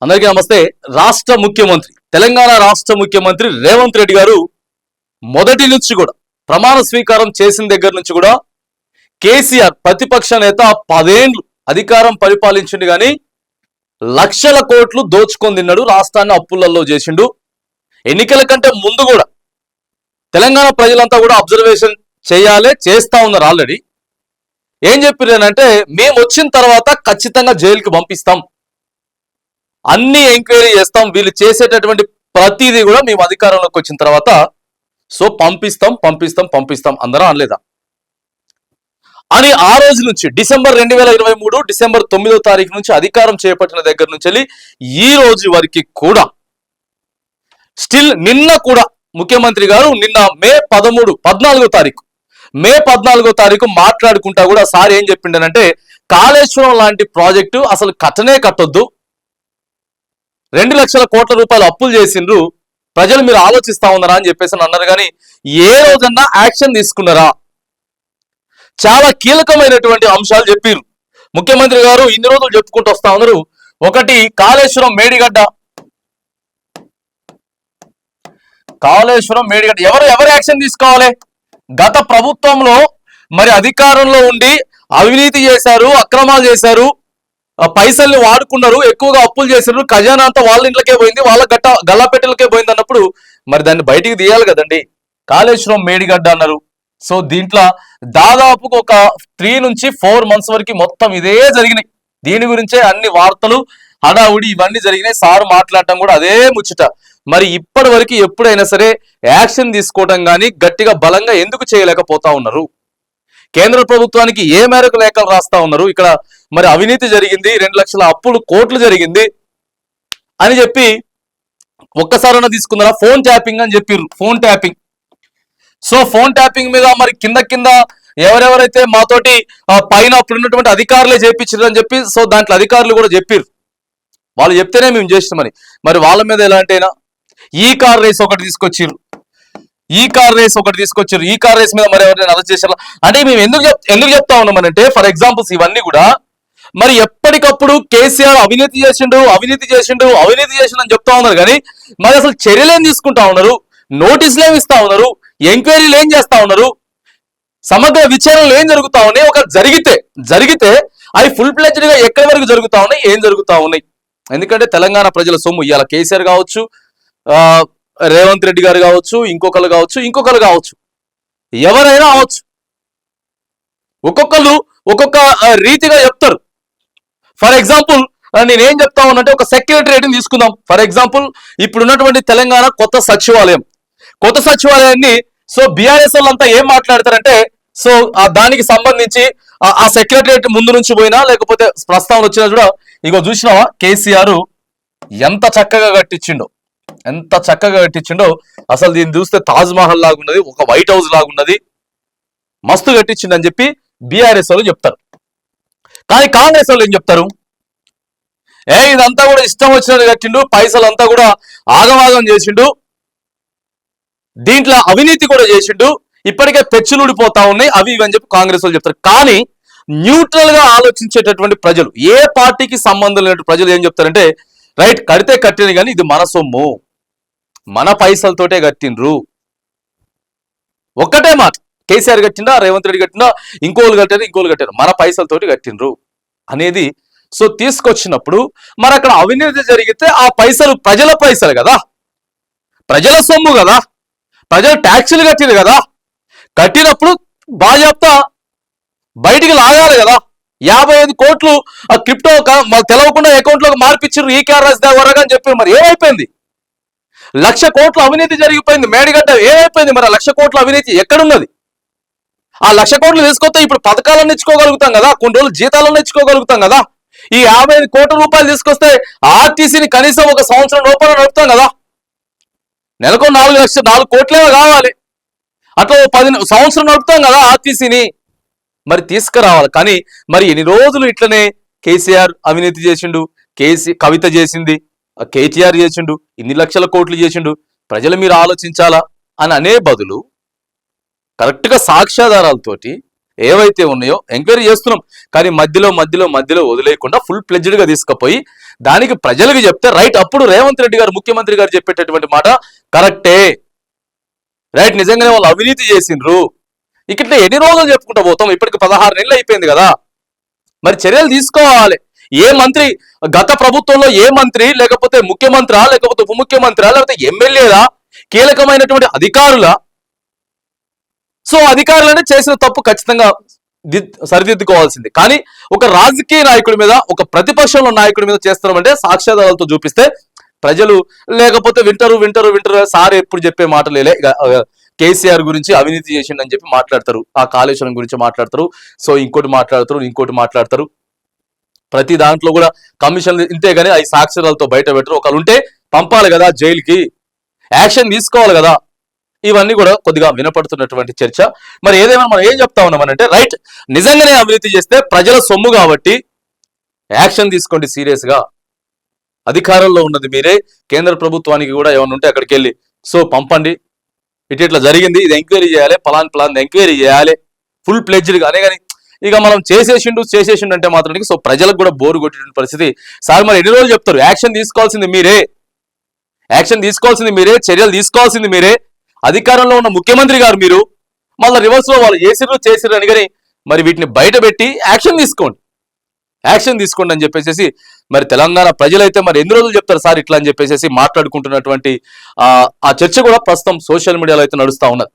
అందరికీ నమస్తే. రాష్ట్ర ముఖ్యమంత్రి తెలంగాణ రాష్ట్ర ముఖ్యమంత్రి రేవంత్ రెడ్డి గారు మొదటి నుంచి కూడా ప్రమాణ స్వీకారం చేసిన దగ్గర నుంచి కూడా కేసీఆర్ ప్రతిపక్ష నేత 10 ఏళ్లు అధికారం పరిపాలించిండు కానీ లక్షల కోట్లు దోచుకొని తిన్నాడు, రాష్ట్రాన్ని అప్పులలో చేసిండు. ఎన్నికల కంటే ముందు కూడా తెలంగాణ ప్రజలంతా కూడా అబ్జర్వేషన్ చేయాలి, చేస్తా ఉన్నారు. ఆల్రెడీ ఏం చెప్పారంటే మేము వచ్చిన తర్వాత ఖచ్చితంగా జైలుకి పంపిస్తాం, అన్ని ఎంక్వైరీ చేస్తాం, వీళ్ళు చేసేటటువంటి ప్రతిదీ కూడా మేము అధికారంలోకి వచ్చిన తర్వాత సో పంపిస్తాం పంపిస్తాం పంపిస్తాం అందరూ అనలేదా అని ఆ రోజు నుంచి డిసెంబర్ 2023 డిసెంబర్ 9వ తారీఖు నుంచి అధికారం చేపట్టిన దగ్గర నుంచి వెళ్ళి ఈ రోజు వరకు కూడా స్టిల్ నిన్న కూడా ముఖ్యమంత్రి గారు నిన్న మే 14వ తారీఖు మాట్లాడుకుంటా కూడా సార్ ఏం చెప్పిండనంటే కాళేశ్వరం లాంటి ప్రాజెక్టు అసలు కట్టనే కట్టొద్దు, 2 లక్షల కోట్ల రూపాయలు అప్పులు చేసిండ్రు, ప్రజలు మీరు ఆలోచిస్తా ఉన్నారా అని చెప్పేసి అన్నారు. కానీ ఏ రోజన్నా యాక్షన్ తీసుకున్నారా? చాలా కీలకమైనటువంటి అంశాలు చెప్పారు ముఖ్యమంత్రి గారు. ఇన్ని రోజులు చెప్పుకుంటూ వస్తా ఉన్నారు. ఒకటి కాళేశ్వరం మేడిగడ్డ ఎవరు యాక్షన్ తీసుకోవాలి? గత ప్రభుత్వంలో మరి అధికారంలో ఉండి అవినీతి చేశారు, అక్రమాలు చేశారు, పైసల్ని వాడుకున్నారు, ఎక్కువగా అప్పులు చేశారు, ఖజానా అంతా వాళ్ళ ఇంట్లోకే పోయింది, వాళ్ళ గల్లాపెట్టెలకే పోయింది అన్నప్పుడు మరి దాన్ని బయటికి తీయాలి కదండి. కాళేశ్వరం మేడిగడ్డ అన్నారు. సో దీంట్లో దాదాపుగా ఒక 3 నుంచి 4 మంత్స్ వరకు మొత్తం ఇదే జరిగినాయి. దీని గురించే అన్ని వార్తలు హడావుడి ఇవన్నీ జరిగినాయి. సార్ మాట్లాడటం కూడా అదే ముచ్చట. మరి ఇప్పటి వరకు ఎప్పుడైనా సరే యాక్షన్ తీసుకోవడం కానీ గట్టిగా బలంగా ఎందుకు చేయలేకపోతా ఉన్నారు? కేంద్ర ప్రభుత్వానికి ఏ మేరకు లేఖలు రాస్తా ఉన్నారు? ఇక్కడ మరి అవినీతి జరిగింది, 2 లక్షల కోట్లు జరిగింది అని చెప్పి ఒక్కసారైనా తీసుకున్నారా? ఫోన్ ట్యాపింగ్ అని చెప్పారు. Phone tapping. So phone tapping మీద మరి కింద ఎవరెవరైతే మాతోటి పైన అప్పుడు ఉన్నటువంటి అధికారులే చేపించారు అని చెప్పి సో దాంట్లో అధికారులు కూడా చెప్పారు, వాళ్ళు చెప్తేనే మేము చేసినామని. మరి వాళ్ళ మీద ఎలాంటైనా ఈ కార్ రేస్ ఒకటి తీసుకొచ్చారు, ఈ కార్ రేస్ మీద మరి ఎవరైనా అరెస్ట్ చేశారు అంటే మేము ఎందుకు చెప్తా ఉన్నామనంటే ఫర్ ఎగ్జాంపుల్స్ ఇవన్నీ కూడా మరి ఎప్పటికప్పుడు కేసీఆర్ అవినీతి చేసిండు అని చెప్తా ఉన్నారు. కానీ మరి అసలు చర్యలు ఏం తీసుకుంటా ఉన్నారు? నోటీసులు ఏమి ఇస్తా ఉన్నారు? ఎంక్వైరీలు ఏం చేస్తా ఉన్నారు? సమగ్ర విచారణలు ఏం జరుగుతా ఉన్నాయి? ఒక జరిగితే అవి ఫుల్ ఫ్లెడ్జ్డ్ గా ఎక్కడి వరకు జరుగుతా ఉన్నాయి, ఏం జరుగుతా ఉన్నాయి? ఎందుకంటే తెలంగాణ ప్రజల సొమ్ము ఇవాళ కేసీఆర్ కావచ్చు, రేవంత్ రెడ్డి గారు కావచ్చు, ఇంకొకరు కావచ్చు, ఎవరైనా అవచ్చు, ఒక్కొక్కరు ఒక్కొక్క రీతిగా చెప్తారు. ఫర్ ఎగ్జాంపుల్ నేనేం చెప్తా ఉన్నట్టే ఒక సెక్రటరియట్ని తీసుకుందాం. ఫర్ ఎగ్జాంపుల్ ఇప్పుడు ఉన్నటువంటి తెలంగాణ కొత్త సచివాలయాన్ని సో బీఆర్ఎస్ వాళ్ళంతా ఏం మాట్లాడతారంటే సో దానికి సంబంధించి ఆ సెక్రటరియట్ ముందు నుంచి పోయినా లేకపోతే ప్రస్తావన వచ్చినా కూడా ఇగో చూసినావా కేసీఆర్ ఎంత చక్కగా కట్టించిండో అసలు దీన్ని చూస్తే తాజ్ మహల్ లాగున్నది, ఒక వైట్ హౌస్ లాగున్నది, మస్తు కట్టించిండు అని చెప్పి బీఆర్ఎస్ వాళ్ళు చెప్తారు. కానీ కాంగ్రెస్ వాళ్ళు ఏం చెప్తారు? ఇదంతా కూడా ఇష్టం వచ్చినట్టు కట్టిండు, పైసలంతా కూడా ఆగమాగం చేసిండు, దీంట్లో అవినీతి కూడా చేసిండు, ఇప్పటికే పెచ్చులుడిపోతా ఉన్నాయి అవి ఇవని చెప్పి కాంగ్రెస్ వాళ్ళు చెప్తారు. కానీ న్యూట్రల్ గా ఆలోచించేటటువంటి ప్రజలు, ఏ పార్టీకి సంబంధం లేని ప్రజలు ఏం చెప్తారంటే రైట్ కడితే కట్టిన కానీ ఇది మన సొమ్ము, మన పైసలతోటే కట్టిండ్రు. ఒక్కటే మాట, కేసీఆర్ కట్టిందా, రేవంత్ రెడ్డి కట్టిందా, ఇంకోళ్ళు కట్టారు, మన పైసలతోటి కట్టిండ్రు అనేది సో తీసుకొచ్చినప్పుడు మరి అక్కడ అవినీతి జరిగితే ఆ పైసలు ప్రజల పైసలు కదా, ప్రజల సొమ్ము కదా, ప్రజలు ట్యాక్సులు కట్టిరు కదా, కట్టినప్పుడు బాజాప్తా బయటికి లాగాలి కదా. 55 కోట్లు క్రిప్టో తెలవకుండా అకౌంట్లోకి మార్పిచ్చిర్రు ఈ కేఆర్ఎస్ వరకు అని చెప్పి మరి ఏమైపోయింది? 1,00,000 కోట్ల అవినీతి జరిగిపోయింది మేడిగడ్డ. ఏమైపోయింది మరి? 1,00,000 కోట్ల అవినీతి ఎక్కడున్నది? ఆ 1,00,000 కోట్లు తీసుకొస్తే ఇప్పుడు పథకాలను ఇచ్చుకోగలుగుతాం కదా, కొన్ని రోజులు జీతాలను ఇచ్చుకోగలుగుతాం కదా. ఈ 55 కోట్ల రూపాయలు తీసుకొస్తే ఆర్టీసీని కనీసం ఒక సంవత్సరం లోపల నడుపుతాం కదా. నెలకు 4 కోట్లేమో కావాలి, అట్లా 10 సంవత్సరం నడుపుతాం కదా ఆర్టీసీని. మరి తీసుకురావాలి. కానీ మరి ఎన్ని రోజులు ఇట్లనే కేసీఆర్ అవినీతి చేసిండు, కవిత చేసింది, కేటీఆర్ చేసిండు, ఇన్ని లక్షల కోట్లు చేసిండు, ప్రజలు మీరు ఆలోచించాలా అని అనే బదులు కరెక్ట్ గా సాక్ష్యాధారాలతోటి ఏవైతే ఉన్నాయో ఎంక్వైరీ చేస్తున్నాం. కానీ మధ్యలో వదిలేయకుండా ఫుల్ ప్లెడ్జ్డ్ గా తీసుకుపోయి దానికి ప్రజలకు చెప్తే రైట్, అప్పుడు రేవంత్ రెడ్డి గారు ముఖ్యమంత్రి గారు చెప్పేటటువంటి మాట కరెక్టే, రైట్, నిజంగానే వాళ్ళు అవినీతి చేసిండ్రు. ఇట్లా ఎన్ని రోజులు చెప్పుకుంటా పోతాం? ఇప్పటికి 16 నెలలు అయిపోయింది కదా. మరి చర్యలు తీసుకోవాలి. ఏ మంత్రి, గత ప్రభుత్వంలో ఏ మంత్రి, లేకపోతే ముఖ్యమంత్రి, లేకపోతే ఉప ముఖ్యమంత్రి, లేకపోతే ఎమ్మెల్యేలా, కీలకమైనటువంటి అధికారుల, సో అధికారులనే చేసిన తప్పు ఖచ్చితంగా సరిదిద్దుకోవాల్సింది. కానీ ఒక రాజకీయ నాయకుడి మీద, ఒక ప్రతిపక్షంలో నాయకుడి మీద చేస్తున్నామంటే సాక్ష్యాధారాలతో చూపిస్తే ప్రజలు లేకపోతే వింటారు. సార్ ఎప్పుడు చెప్పే మాటలేలే, కేసీఆర్ గురించి అవినీతి చేసిండని చెప్పి మాట్లాడతారు, ఆ కాళేశ్వరం గురించి మాట్లాడతారు, సో ఇంకోటి మాట్లాడతారు. ప్రతి దాంట్లో కూడా కమిషన్లు ఇంతే, కానీ అవి సాక్ష్యాలతో బయట పెట్టరు. ఒకళ్ళు ఉంటే పంపాలి కదా జైలుకి, యాక్షన్ తీసుకోవాలి కదా. ఇవన్నీ కూడా కొద్దిగా వినపడుతున్నటువంటి చర్చ. మరి ఏదేమైనా మనం ఏం చెప్తా ఉన్నామనంటే రైట్, నిజంగానే అవినీతి చేస్తే ప్రజల సొమ్ము కాబట్టి యాక్షన్ తీసుకోండి సీరియస్ గా. అధికారంలో ఉన్నది మీరే, కేంద్ర ప్రభుత్వానికి కూడా ఏమైనా ఉంటే అక్కడికి వెళ్ళి సో పంపండి, ఇట్లా జరిగింది, ఇది ఎంక్వైరీ చేయాలి, ప్లాన్ ఎంక్వైరీ చేయాలి ఫుల్ ప్లెడ్జ్డ్గా. అనే కానీ ఇక మనం చేసేసిండు అంటే మాత్రం సో ప్రజలకు కూడా బోరు కొట్టిన పరిస్థితి. సార్ మరి ఎన్ని రోజులు చెప్తారు? యాక్షన్ తీసుకోవాల్సింది మీరే, చర్యలు తీసుకోవాల్సింది మీరే, అధికారంలో ఉన్న ముఖ్యమంత్రి గారు మీరు. మళ్ళీ రివర్స్ లో వాళ్ళు చేసిర్రు అని కానీ మరి వీటిని బయట పెట్టి యాక్షన్ తీసుకోండి అని చెప్పేసి మరి తెలంగాణ ప్రజలైతే మరి ఎన్ని రోజులు చెప్తారు సార్ ఇట్లా అని చెప్పేసి మాట్లాడుకుంటున్నటువంటి ఆ చర్చ కూడా ప్రస్తుతం సోషల్ మీడియాలో అయితే నడుస్తా ఉన్నది.